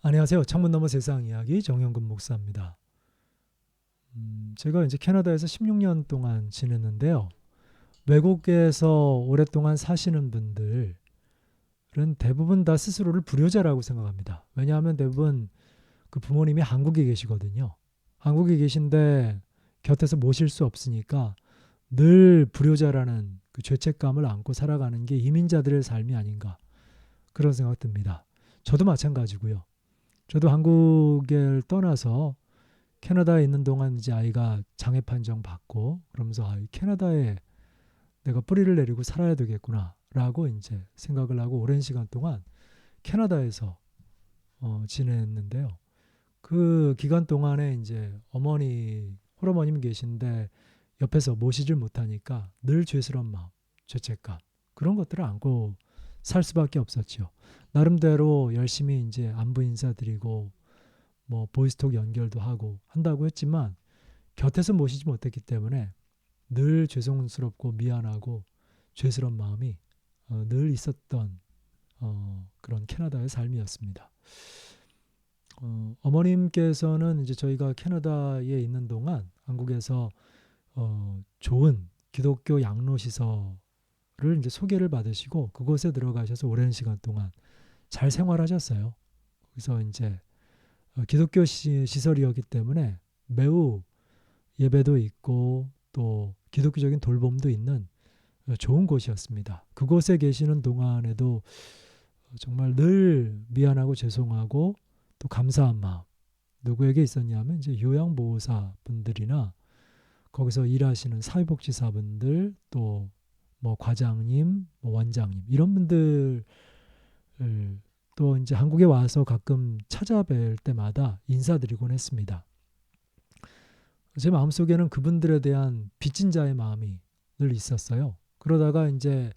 안녕하세요. 창문 너머 세상 이야기 정영근 목사입니다. 제가 이제 캐나다에서 16년 동안 지냈는데요. 외국에서 오랫동안 사시는 분들은 대부분 다 스스로를 불효자라고 생각합니다. 왜냐하면 대부분 그 부모님이 한국에 계시거든요. 한국에 계신데 곁에서 모실 수 없으니까 늘 불효자라는 그 죄책감을 안고 살아가는 게 이민자들의 삶이 아닌가 그런 생각 듭니다. 저도 마찬가지고요. 저도 한국을 떠나서 캐나다에 있는 동안 이제 아이가 장애 판정 받고 그러면서 캐나다에 내가 뿌리를 내리고 살아야 되겠구나라고 이제 생각을 하고 오랜 시간 동안 캐나다에서 지냈는데요. 그 기간 동안에 이제 어머니, 홀어머님 계신데 옆에서 모시질 못하니까 늘 죄스러운 마음, 죄책감 그런 것들을 안고 살 수밖에 없었죠. 나름대로 열심히 이제 안부 인사드리고 뭐 보이스톡 연결도 하고 한다고 했지만 곁에서 모시지 못했기 때문에 늘 죄송스럽고 미안하고 죄스러운 마음이 늘 있었던 그런 캐나다의 삶이었습니다. 어머님께서는 이제 저희가 캐나다에 있는 동안 한국에서 좋은 기독교 양로시설을 이제 소개를 받으시고 그곳에 들어가셔서 오랜 시간 동안 잘 생활하셨어요. 그래서 이제 기독교 시설이었기 때문에 매우 예배도 있고 또 기독교적인 돌봄도 있는 좋은 곳이었습니다. 그곳에 계시는 동안에도 정말 늘 미안하고 죄송하고 또 감사한 마음 누구에게 있었냐면 이제 요양보호사 분들이나 거기서 일하시는 사회복지사분들 또 뭐 과장님, 뭐 원장님 이런 분들 또 이제 한국에 와서 가끔 찾아뵐 때마다 인사드리곤 했습니다. 제 마음속에는 그분들에 대한 빚진 자의 마음이 늘 있었어요. 그러다가 이제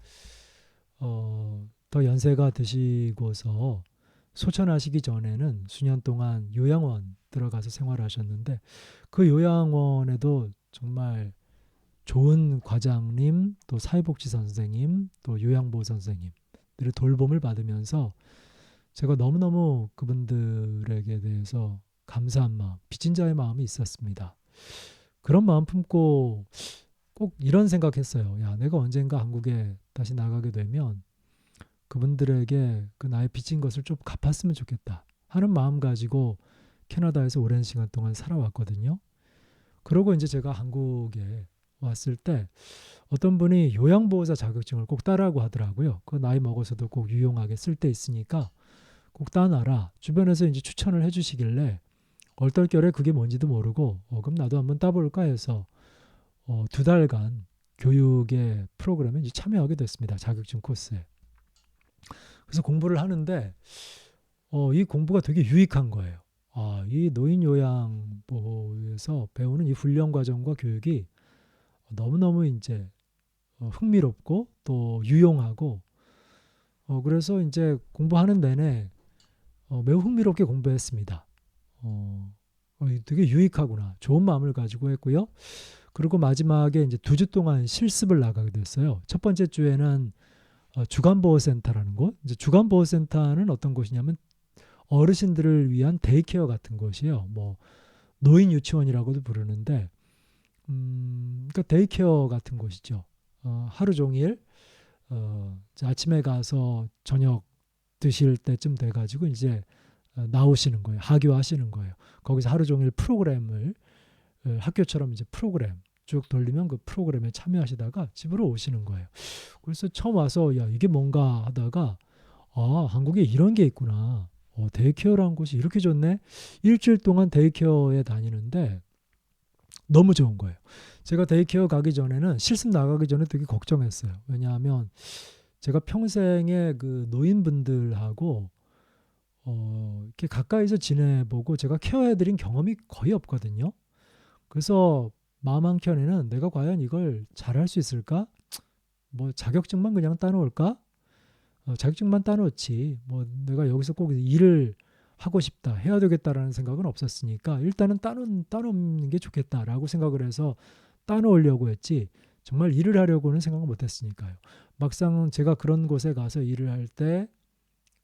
더 연세가 드시고서 소천하시기 전에는 수년 동안 요양원 들어가서 생활하셨는데 그 요양원에도 정말 좋은 과장님, 또 사회복지 선생님, 또 요양보호 선생님들의 돌봄을 받으면서 제가 너무너무 그분들에게 대해서 감사한 마음, 빚진 자의 마음이 있었습니다. 그런 마음 품고 꼭 이런 생각했어요. 야, 내가 언젠가 한국에 다시 나가게 되면 그분들에게 그 나의 빚진 것을 좀 갚았으면 좋겠다 하는 마음 가지고 캐나다에서 오랜 시간 동안 살아왔거든요. 그러고 이제 제가 한국에 왔을 때 어떤 분이 요양보호사 자격증을 꼭 따라고 하더라고요. 그 나이 먹어서도 꼭 유용하게 쓸 때 있으니까 꼭 따놔라. 주변에서 이제 추천을 해주시길래 얼떨결에 그게 뭔지도 모르고 그럼 나도 한번 따볼까 해서 2달간 교육의 프로그램에 이제 참여하게 됐습니다. 자격증 코스에. 그래서 공부를 하는데 이 공부가 되게 유익한 거예요. 이 노인 요양 보호에서 배우는 이 훈련 과정과 교육이 너무너무 이제 흥미롭고 또 유용하고 그래서 이제 공부하는 내내 매우 흥미롭게 공부했습니다. 되게 유익하구나. 좋은 마음을 가지고 했고요. 그리고 마지막에 이제 2주 동안 실습을 나가게 됐어요. 첫 번째 주에는 주간보호센터라는 곳. 이제 주간보호센터는 어떤 곳이냐면 어르신들을 위한 데이케어 같은 곳이에요. 뭐 노인 유치원이라고도 부르는데, 그러니까 데이케어 같은 곳이죠. 하루 종일 아침에 가서 저녁 드실 때쯤 돼가지고 이제 나오시는 거예요. 하교하시는 거예요. 거기서 하루 종일 프로그램을 학교처럼 이제 프로그램 쭉 돌리면 그 프로그램에 참여하시다가 집으로 오시는 거예요. 그래서 처음 와서 야 이게 뭔가 하다가 한국에 이런 게 있구나. 데이케어라는 곳이 이렇게 좋네. 일주일 동안 데이케어에 다니는데 너무 좋은 거예요. 제가 데이케어 가기 전에는 실습 나가기 전에 되게 걱정했어요. 왜냐하면 제가 평생에 그 노인분들하고 이렇게 가까이서 지내보고 제가 케어해드린 경험이 거의 없거든요. 그래서 마음 한켠에는 내가 과연 이걸 잘할 수 있을까? 뭐 자격증만 그냥 따놓을까? 자격증만 따놓지. 뭐 내가 여기서 꼭 일을 하고 싶다, 해야 되겠다라는 생각은 없었으니까 일단은 따놓는 게 좋겠다라고 생각을 해서 따놓으려고 했지 정말 일을 하려고는 생각을 못했으니까요. 막상 제가 그런 곳에 가서 일을 할 때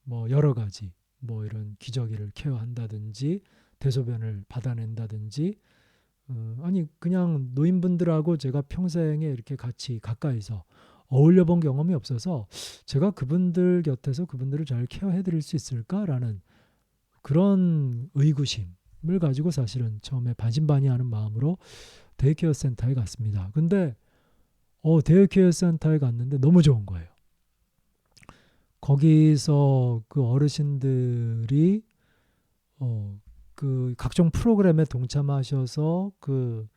뭐 여러 가지 뭐 이런 기저귀를 케어한다든지 대소변을 받아낸다든지 아니 그냥 노인분들하고 제가 평생에 이렇게 같이 가까이서 어울려 본 경험이 없어서 제가 그분들 곁에서 그분들을 잘 케어해 드릴 수 있을까라는 그런 의구심을 가지고 사실은 처음에 반신반의하는 마음으로 데이케어 센터에 갔습니다. 근데 데이케어 센터에 갔는데 너무 좋은 거예요. 거기서 그 어르신들이 그 각종 프로그램에 동참하셔서 그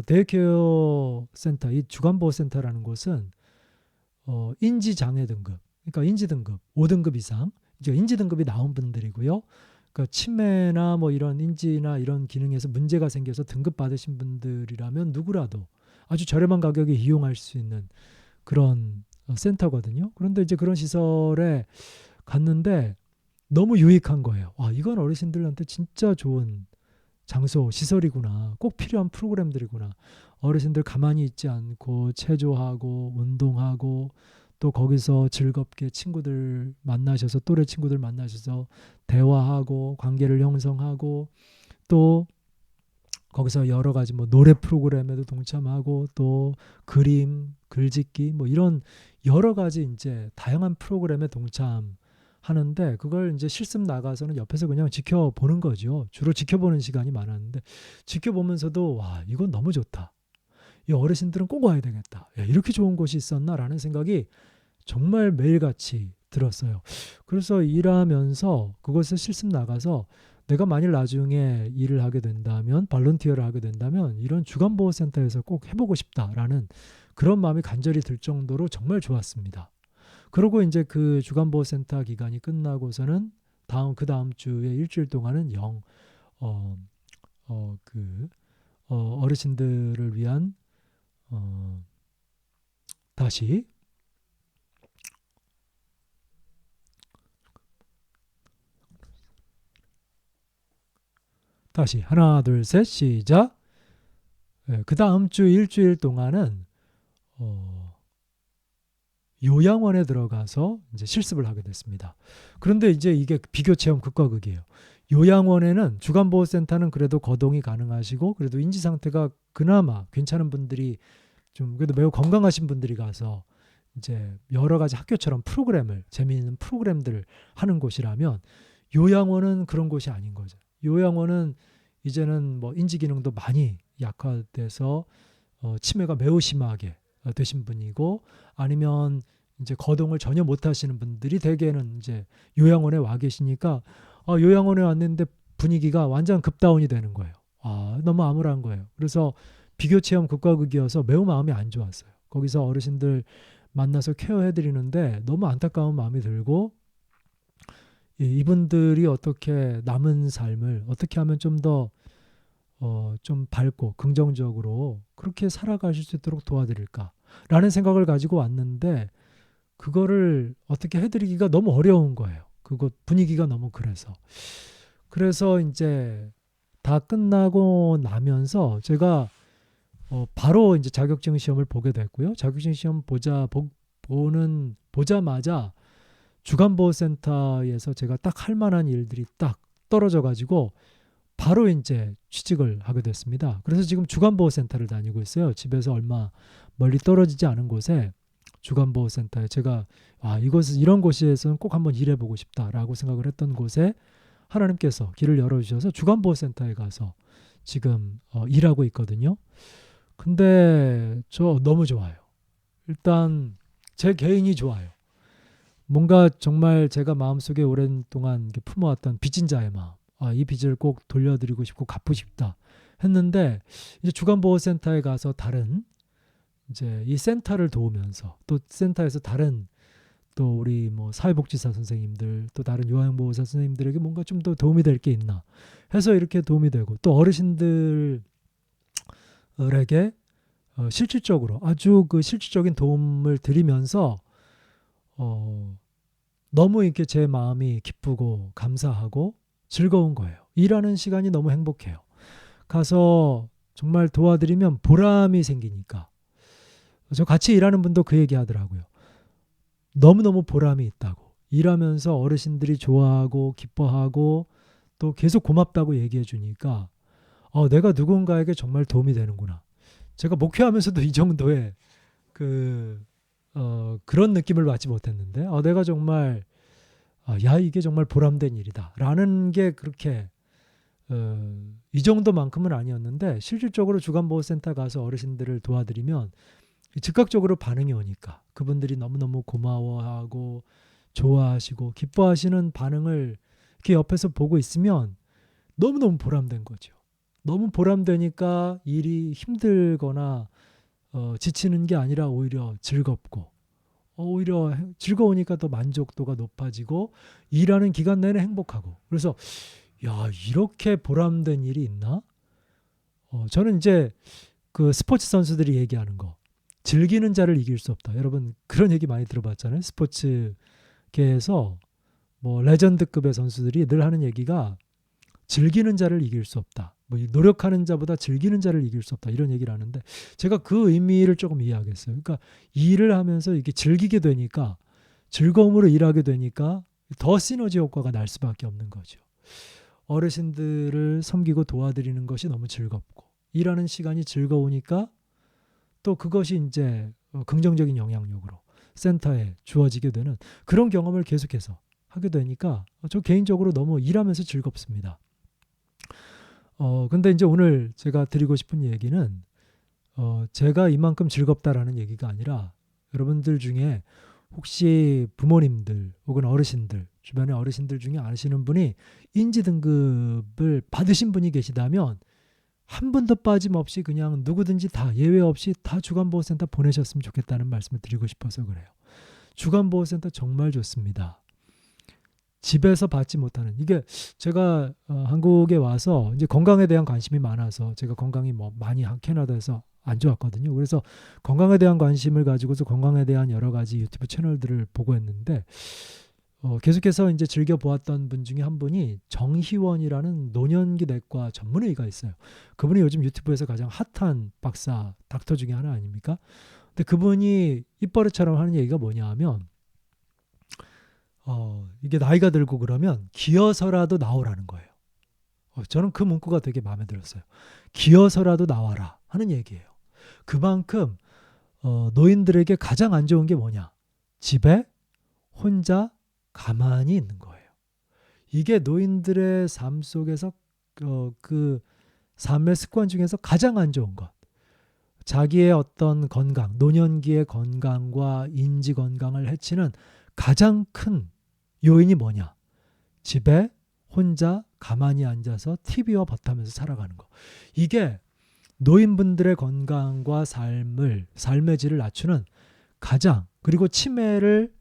데이케어 센터, 이 주간보호센터라는 곳은 인지 장애 등급, 그러니까 인지 등급 5등급 이상, 이제 인지 등급이 나온 분들이고요. 그러니까 치매나 뭐 이런 인지나 이런 기능에서 문제가 생겨서 등급 받으신 분들이라면 누구라도 아주 저렴한 가격에 이용할 수 있는 그런 센터거든요. 그런데 이제 그런 시설에 갔는데 너무 유익한 거예요. 와, 이건 어르신들한테 진짜 좋은 장소, 시설이구나. 꼭 필요한 프로그램들이구나. 어르신들 가만히 있지 않고 체조하고 운동하고 또 거기서 즐겁게 친구들 만나셔서 또래 친구들 만나셔서 대화하고 관계를 형성하고 또 거기서 여러 가지 뭐 노래 프로그램에도 동참하고 또 그림, 글짓기 뭐 이런 여러 가지 이제 다양한 프로그램에 동참하는데 그걸 이제 실습 나가서는 옆에서 그냥 지켜보는 거죠. 주로 지켜보는 시간이 많았는데 지켜보면서도 와, 이건 너무 좋다. 이 어르신들은 꼭 와야 되겠다. 야, 이렇게 좋은 곳이 있었나라는 생각이 정말 매일같이 들었어요. 그래서 일하면서 그곳에 실습 나가서 내가 만일 나중에 일을 하게 된다면 발런티어를 하게 된다면 이런 주간보호센터에서 꼭 해보고 싶다라는 그런 마음이 간절히 들 정도로 정말 좋았습니다. 그리고 이제 그 주간보호센터 기간이 끝나고서는 그 다음 주에 일주일 동안은 어, 어르신들을 위한 어, 다시 하나 둘 셋 시작. 그 다음 주 일주일 동안은 요양원에 들어가서 이제 실습을 하게 됐습니다. 그런데 이제 이게 비교 체험 극과 극이에요. 요양원에는 주간보호센터는 그래도 거동이 가능하시고 그래도 인지 상태가 그나마 괜찮은 분들이 좀 그래도 매우 건강하신 분들이 가서 이제 여러 가지 학교처럼 재미있는 프로그램들을 하는 곳이라면 요양원은 그런 곳이 아닌 거죠. 요양원은 이제는 뭐 인지 기능도 많이 약화돼서 치매가 매우 심하게 되신 분이고 아니면 이제 거동을 전혀 못 하시는 분들이 대개는 이제 요양원에 와 계시니까 요양원에 왔는데 분위기가 완전 급다운이 되는 거예요. 너무 암울한 거예요. 그래서 비교 체험 극과 극이어서 매우 마음이 안 좋았어요. 거기서 어르신들 만나서 케어해 드리는데 너무 안타까운 마음이 들고 이분들이 어떻게 남은 삶을 어떻게 하면 좀 더 좀 밝고 긍정적으로 그렇게 살아가실 수 있도록 도와드릴까라는 생각을 가지고 왔는데 그거를 어떻게 해드리기가 너무 어려운 거예요. 그곳 분위기가 너무 그래서 이제 다 끝나고 나면서 제가 바로 이제 자격증 시험을 보게 됐고요. 자격증 시험 보자마자 주간보호센터에서 제가 딱 할 만한 일들이 딱 떨어져 가지고 바로 이제 취직을 하게 됐습니다. 그래서 지금 주간보호센터를 다니고 있어요. 집에서 얼마 멀리 떨어지지 않은 곳에 주간보호센터에 제가 이런 곳에서는 꼭 한번 일해보고 싶다라고 생각을 했던 곳에 하나님께서 길을 열어주셔서 주간보호센터에 가서 지금 일하고 있거든요. 근데 저 너무 좋아요. 일단 제 개인이 좋아요. 뭔가 정말 제가 마음속에 오랜 동안 품어왔던 빚진 자의 마음. 이 빚을 꼭 돌려드리고 싶고 갚고 싶다 했는데 이제 주간보호센터에 가서 다른 이제 이 센터를 도우면서 또 센터에서 다른 또 우리 뭐 사회복지사 선생님들 또 다른 요양보호사 선생님들에게 뭔가 좀 더 도움이 될 게 있나 해서 이렇게 도움이 되고 또 어르신들에게 실질적으로 아주 그 실질적인 도움을 드리면서 너무 이렇게 제 마음이 기쁘고 감사하고 즐거운 거예요. 일하는 시간이 너무 행복해요. 가서 정말 도와드리면 보람이 생기니까. 저 같이 일하는 분도 그 얘기 하더라고요. 너무너무 보람이 있다고. 일하면서 어르신들이 좋아하고 기뻐하고 또 계속 고맙다고 얘기해 주니까 내가 누군가에게 정말 도움이 되는구나. 제가 목회하면서도 이 정도의 그런 느낌을 받지 못했는데 내가 정말 야 이게 정말 보람된 일이다 라는 게 그렇게 이 정도만큼은 아니었는데 실질적으로 주간보호센터 가서 어르신들을 도와드리면 즉각적으로 반응이 오니까 그분들이 너무너무 고마워하고 좋아하시고 기뻐하시는 반응을 이렇게 옆에서 보고 있으면 너무너무 보람된 거죠. 너무 보람되니까 일이 힘들거나 지치는 게 아니라 오히려 즐겁고 오히려 즐거우니까 더 만족도가 높아지고 일하는 기간 내내 행복하고 그래서 야 이렇게 보람된 일이 있나? 저는 이제 그 스포츠 선수들이 얘기하는 거 즐기는 자를 이길 수 없다. 여러분 그런 얘기 많이 들어봤잖아요. 스포츠계에서 뭐 레전드급의 선수들이 늘 하는 얘기가 즐기는 자를 이길 수 없다. 뭐 노력하는 자보다 즐기는 자를 이길 수 없다. 이런 얘기를 하는데 제가 그 의미를 조금 이해하겠어요. 그러니까 일을 하면서 이게 즐기게 되니까 즐거움으로 일하게 되니까 더 시너지 효과가 날 수밖에 없는 거죠. 어르신들을 섬기고 도와드리는 것이 너무 즐겁고 일하는 시간이 즐거우니까 또 그것이 이제 긍정적인 영향력으로 센터에 주어지게 되는 그런 경험을 계속해서 하게 되니까 저 개인적으로 너무 일하면서 즐겁습니다. 근데 이제 오늘 제가 드리고 싶은 얘기는 제가 이만큼 즐겁다라는 얘기가 아니라 여러분들 중에 혹시 부모님들 혹은 어르신들 주변의 어르신들 중에 아시는 분이 인지등급을 받으신 분이 계시다면 한 분도 빠짐없이 그냥 누구든지 다 예외 없이 다 주간보호센터 보내셨으면 좋겠다는 말씀을 드리고 싶어서 그래요. 주간보호센터 정말 좋습니다. 집에서 받지 못하는 이게 제가 한국에 와서 이제 건강에 대한 관심이 많아서 제가 건강이 뭐 많이 캐나다에서 안 좋았거든요. 그래서 건강에 대한 관심을 가지고서 건강에 대한 여러 가지 유튜브 채널들을 보고 했는데 계속해서 이제 즐겨 보았던 분 중에 한 분이 정희원이라는 노년기 내과 전문의가 있어요. 그분이 요즘 유튜브에서 가장 핫한 박사 닥터 중에 하나 아닙니까? 근데 그분이 입버릇처럼 하는 얘기가 뭐냐 하면 이게 나이가 들고 그러면 기어서라도 나오라는 거예요. 저는 그 문구가 되게 마음에 들었어요. 기어서라도 나와라 하는 얘기예요. 그만큼 노인들에게 가장 안 좋은 게 뭐냐? 집에 혼자 가만히 있는 거예요. 이게 노인들의 삶 속에서 그 삶의 습관 중에서 가장 안 좋은 것. 자기의 어떤 건강, 노년기의 건강과 인지 건강을 해치는 가장 큰 요인이 뭐냐? 집에 혼자 가만히 앉아서 TV와 버타면서 살아가는 거. 이게 노인분들의 건강과 삶의 질을 낮추는 가장 그리고 치매를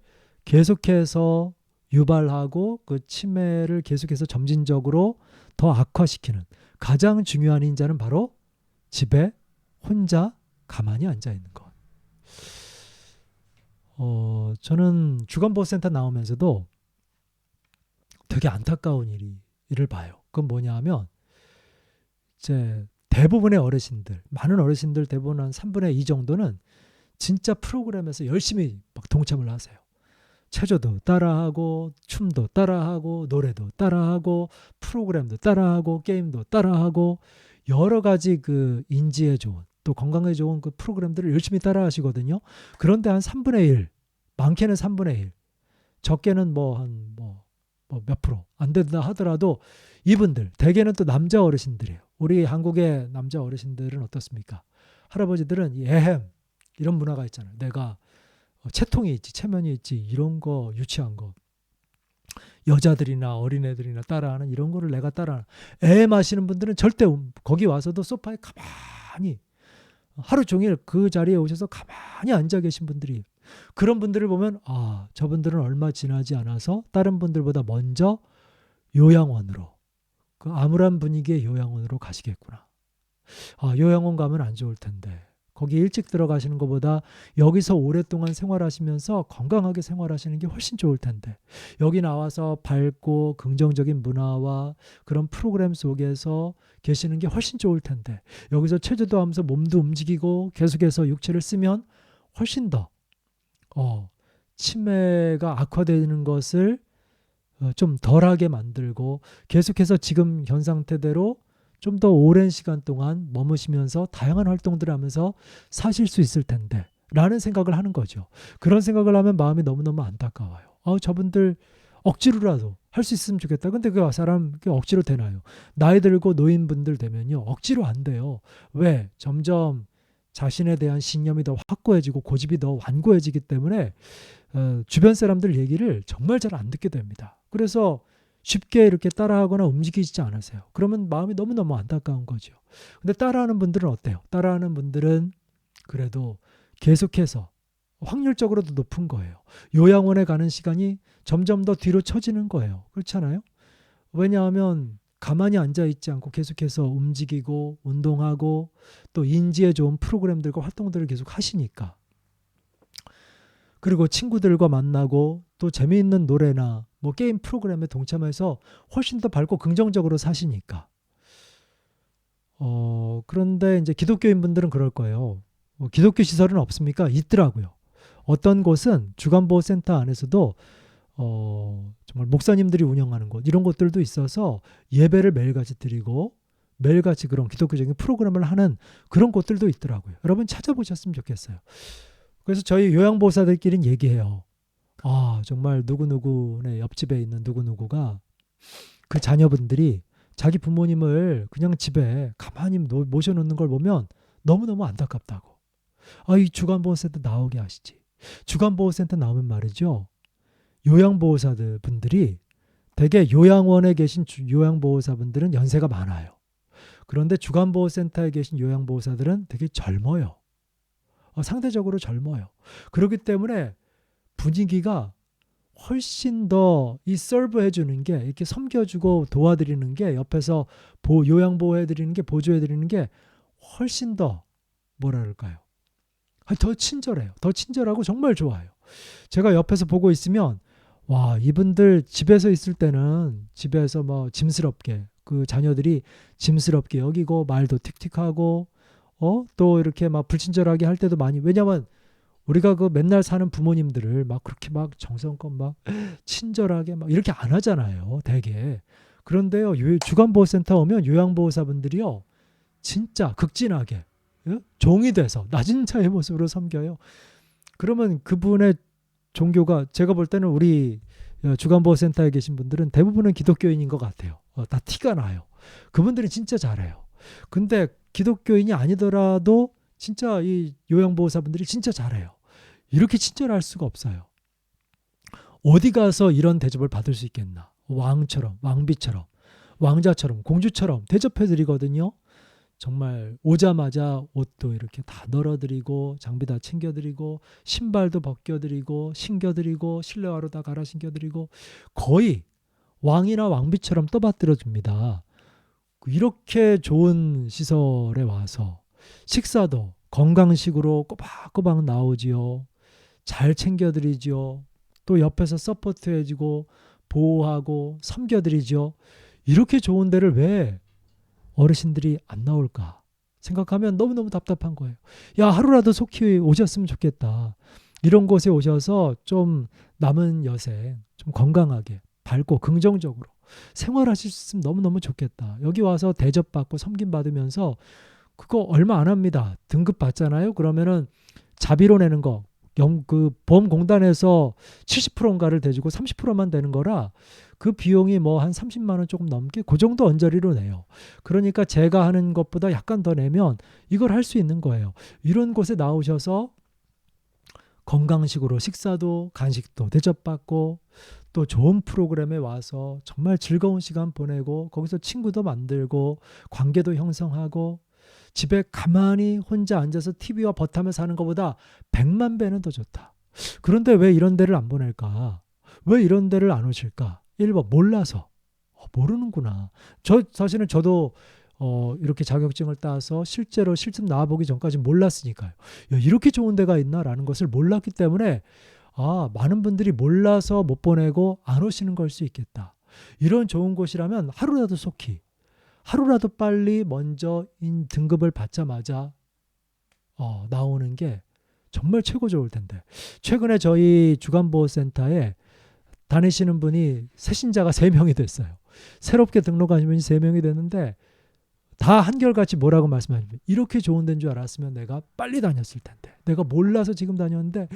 계속해서 유발하고 그 치매를 계속해서 점진적으로 더 악화시키는 가장 중요한 인자는 바로 집에 혼자 가만히 앉아 있는 것. 저는 주간보호센터 나오면서도 되게 안타까운 일을 봐요. 그건 뭐냐 하면 이제 대부분의 어르신들, 많은 어르신들 대부분 한 3분의 2 정도는 진짜 프로그램에서 열심히 막 동참을 하세요. 체조도 따라하고 춤도 따라하고 노래도 따라하고 프로그램도 따라하고 게임도 따라하고 여러 가지 그 인지에 좋은 또 건강에 좋은 그 프로그램들을 열심히 따라하시거든요. 그런데 한 3분의 1, 많게는 3분의 1, 적게는 몇 프로 안 된다 하더라도 이분들 대개는 또 남자 어르신들이에요. 우리 한국의 남자 어르신들은 어떻습니까? 할아버지들은 예햄 이런 문화가 있잖아요. 내가 채통이 있지 체면이 있지 이런 거 유치한 거 여자들이나 어린애들이나 따라하는 이런 거를 내가 따라하는 애 마시는 분들은 절대 거기 와서도 소파에 가만히 하루 종일 그 자리에 오셔서 가만히 앉아 계신 분들이 그런 분들을 보면 저분들은 얼마 지나지 않아서 다른 분들보다 먼저 요양원으로 그 암울한 분위기의 요양원으로 가시겠구나. 요양원 가면 안 좋을 텐데 거기 일찍 들어가시는 것보다 여기서 오랫동안 생활하시면서 건강하게 생활하시는 게 훨씬 좋을 텐데 여기 나와서 밝고 긍정적인 문화와 그런 프로그램 속에서 계시는 게 훨씬 좋을 텐데 여기서 체조도 하면서 몸도 움직이고 계속해서 육체를 쓰면 훨씬 더 치매가 악화되는 것을 좀 덜하게 만들고 계속해서 지금 현 상태대로 좀 더 오랜 시간 동안 머무시면서 다양한 활동들을 하면서 사실 수 있을 텐데 라는 생각을 하는 거죠. 그런 생각을 하면 마음이 너무너무 안타까워요. 저분들 억지로라도 할 수 있으면 좋겠다. 근데 그 사람 억지로 되나요? 나이 들고 노인분들 되면요. 억지로 안 돼요. 왜? 점점 자신에 대한 신념이 더 확고해지고 고집이 더 완고해지기 때문에 주변 사람들 얘기를 정말 잘 안 듣게 됩니다. 그래서 쉽게 이렇게 따라하거나 움직이지 않으세요. 그러면 마음이 너무너무 안타까운 거죠. 근데 따라하는 분들은 어때요? 따라하는 분들은 그래도 계속해서 확률적으로도 높은 거예요. 요양원에 가는 시간이 점점 더 뒤로 처지는 거예요. 그렇잖아요? 왜냐하면 가만히 앉아있지 않고 계속해서 움직이고 운동하고 또 인지에 좋은 프로그램들과 활동들을 계속 하시니까. 그리고 친구들과 만나고 또 재미있는 노래나 뭐 게임 프로그램에 동참해서 훨씬 더 밝고 긍정적으로 사시니까. 그런데 이제 기독교인 분들은 그럴 거예요. 기독교 시설은 없습니까? 있더라고요. 어떤 곳은 주간보호센터 안에서도 정말 목사님들이 운영하는 곳 이런 곳들도 있어서 예배를 매일같이 드리고 매일같이 그런 기독교적인 프로그램을 하는 그런 곳들도 있더라고요. 여러분 찾아보셨으면 좋겠어요. 그래서 저희 요양보호사들끼리는 얘기해요. 정말 누구누구네 옆집에 있는 누구누구가 그 자녀분들이 자기 부모님을 그냥 집에 가만히 모셔놓는 걸 보면 너무너무 안타깝다고. 이 주간보호센터 나오게 하시지. 주간보호센터 나오면 말이죠. 요양보호사들 분들이 대개 요양원에 계신 요양보호사분들은 연세가 많아요. 그런데 주간보호센터에 계신 요양보호사들은 되게 젊어요. 상대적으로 젊어요. 그렇기 때문에 분위기가 훨씬 더 이 서브 해주는 게 이렇게 섬겨주고 도와드리는 게 옆에서 요양보호해드리는 게 보조해드리는 게 훨씬 더 뭐라 그럴까요? 더 친절해요. 더 친절하고 정말 좋아요. 제가 옆에서 보고 있으면 와 이분들 집에서 있을 때는 집에서 뭐 짐스럽게 그 자녀들이 짐스럽게 여기고 말도 틱틱하고 또 이렇게 막 불친절하게 할 때도 많이 왜냐면 우리가 그 맨날 사는 부모님들을 막 그렇게 막 정성껏 막 친절하게 막 이렇게 안 하잖아요. 대개. 그런데요. 주간보호센터 오면 요양보호사분들이요. 진짜 극진하게 종이 돼서 낮은 자의 모습으로 섬겨요. 그러면 그분의 종교가 제가 볼 때는 우리 주간보호센터에 계신 분들은 대부분은 기독교인인 것 같아요. 다 티가 나요. 그분들이 진짜 잘해요. 근데 기독교인이 아니더라도 진짜 이 요양보호사분들이 진짜 잘해요. 이렇게 친절할 수가 없어요. 어디 가서 이런 대접을 받을 수 있겠나. 왕처럼, 왕비처럼, 왕자처럼, 공주처럼 대접해드리거든요. 정말 오자마자 옷도 이렇게 다 널어드리고 장비 다 챙겨드리고 신발도 벗겨드리고 신겨드리고 실내화로 다 갈아 신겨드리고 거의 왕이나 왕비처럼 떠받들어줍니다. 이렇게 좋은 시설에 와서 식사도 건강식으로 꼬박꼬박 나오지요. 잘 챙겨드리지요. 또 옆에서 서포트해주고 보호하고 섬겨드리죠. 이렇게 좋은 데를 왜 어르신들이 안 나올까 생각하면 너무너무 답답한 거예요. 야 하루라도 속히 오셨으면 좋겠다. 이런 곳에 오셔서 좀 남은 여생 좀 건강하게 밝고 긍정적으로 생활하실 수 있으면 너무너무 좋겠다. 여기 와서 대접받고 섬김받으면서 그거 얼마 안 합니다. 등급 받잖아요. 그러면은 자비로 내는 거 그 보험공단에서 70%인가를 대주고 30%만 되는 거라 그 비용이 뭐 한 30만 원 조금 넘게 그 정도 언저리로 내요. 그러니까 제가 하는 것보다 약간 더 내면 이걸 할 수 있는 거예요. 이런 곳에 나오셔서 건강식으로 식사도 간식도 대접받고 또 좋은 프로그램에 와서 정말 즐거운 시간 보내고 거기서 친구도 만들고 관계도 형성하고 집에 가만히 혼자 앉아서 TV와 버타며 사는 것보다 100만 배는 더 좋다. 그런데 왜 이런 데를 안 보낼까? 왜 이런 데를 안 오실까? 1번 몰라서. 모르는구나. 사실은 저도 이렇게 자격증을 따서 실제로 실습 나와보기 전까지 몰랐으니까요. 야, 이렇게 좋은 데가 있나라는 것을 몰랐기 때문에 많은 분들이 몰라서 못 보내고 안 오시는 걸 수 있겠다. 이런 좋은 곳이라면 하루라도 속히 하루라도 빨리 먼저 등급을 받자마자 나오는 게 정말 최고 좋을 텐데. 최근에 저희 주간보호센터에 다니시는 분이 새신자가 3명이 됐어요. 새롭게 등록하신 분이 3명이 됐는데 다 한결같이 뭐라고 말씀하십니까? 이렇게 좋은 데인 줄 알았으면 내가 빨리 다녔을 텐데. 내가 몰라서 지금 다녔는데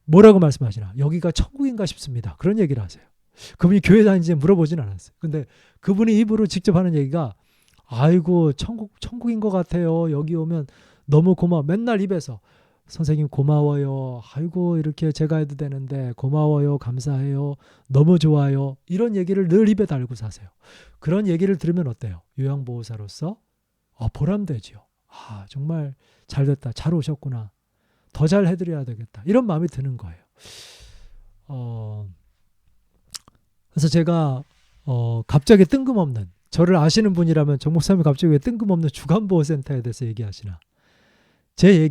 뭐라고 말씀하시나? 여기가 천국인가 싶습니다. 그런 얘기를 하세요. 그분이 교회 다니는지 물어보진 않았어요. 근데 그분이 입으로 직접 하는 얘기가 아이고 천국인 것 같아요. 여기 오면 너무 고마워. 맨날 입에서 선생님 고마워요. 아이고 이렇게 제가 해도 되는데 고마워요. 감사해요. 너무 좋아요. 이런 얘기를 늘 입에 달고 사세요. 그런 얘기를 들으면 어때요? 요양보호사로서 보람되지요. 정말 잘 됐다. 잘 오셨구나. 더 잘 해드려야 되겠다. 이런 마음이 드는 거예요. 그래서 제가 갑자기 뜬금없는 저를 아시는 분이라면 정 목사님이 갑자기 왜 뜬금없는 주간보호센터에 대해서 얘기하시나. 제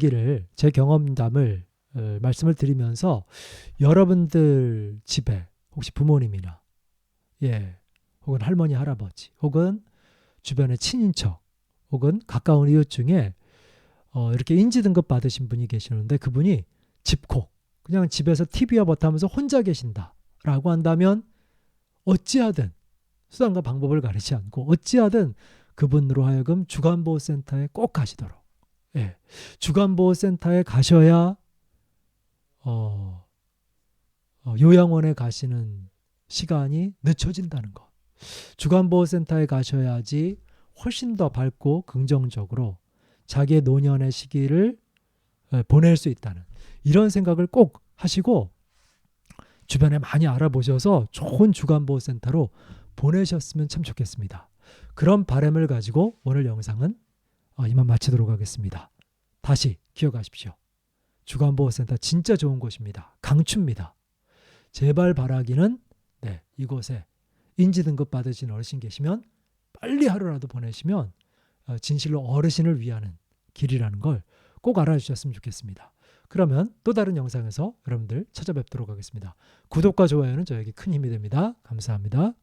경험담을 말씀을 드리면서 여러분들 집에 혹시 부모님이나 혹은 할머니 할아버지 혹은 주변의 친인척 혹은 가까운 이웃 중에 이렇게 인지 등급 받으신 분이 계시는데 그분이 집콕 그냥 집에서 TV와 버타면서 혼자 계신다라고 한다면 어찌하든 수단과 방법을 가리지 않고 어찌하든 그분으로 하여금 주간보호센터에 꼭 가시도록. 주간보호센터에 가셔야 요양원에 가시는 시간이 늦춰진다는 것. 주간보호센터에 가셔야지 훨씬 더 밝고 긍정적으로 자기의 노년의 시기를 보낼 수 있다는 이런 생각을 꼭 하시고 주변에 많이 알아보셔서 좋은 주간보호센터로 보내셨으면 참 좋겠습니다. 그런 바람을 가지고 오늘 영상은 이만 마치도록 하겠습니다. 다시 기억하십시오. 주간보호센터 진짜 좋은 곳입니다. 강추입니다. 제발 바라기는 이곳에 인지등급 받으신 어르신 계시면 빨리 하루라도 보내시면 진실로 어르신을 위하는 길이라는 걸 꼭 알아주셨으면 좋겠습니다. 그러면 또 다른 영상에서 여러분들 찾아뵙도록 하겠습니다. 구독과 좋아요는 저에게 큰 힘이 됩니다. 감사합니다.